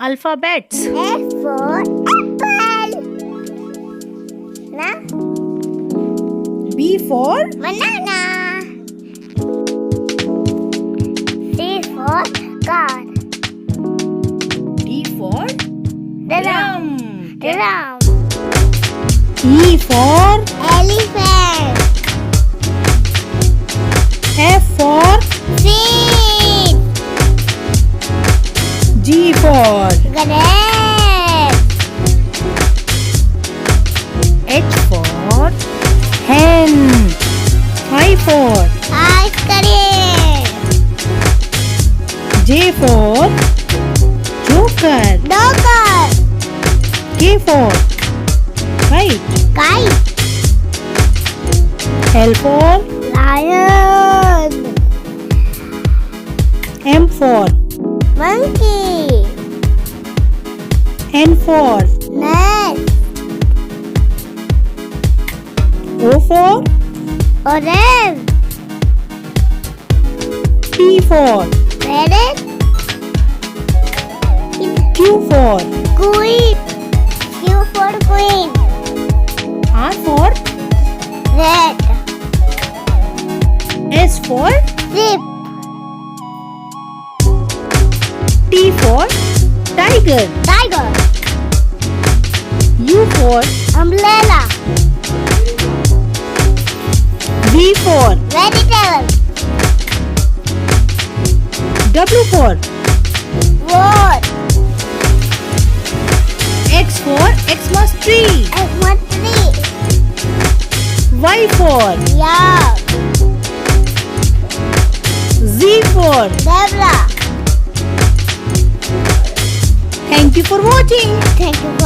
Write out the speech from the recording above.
alphabets. A for apple. Na? B for Banana. C for car. D for Drum. Drum. E for Elephant. F for Seed. G for Grape. H for hen. I for Ice cream. J for joker. Dogger. K for kite. Kite. L for Lion. M for Monkey. N for Nest. O for Orange. P for Parrot. Q for Queen. Q for Queen. R for Red. S for Zip. T for tiger. Tiger. U for Umbrella. V for Vegetable. W for Word. X for Xmas tree. Xmas tree. Y for Yak. Z for Zebra. Thank you for watching. Thank you.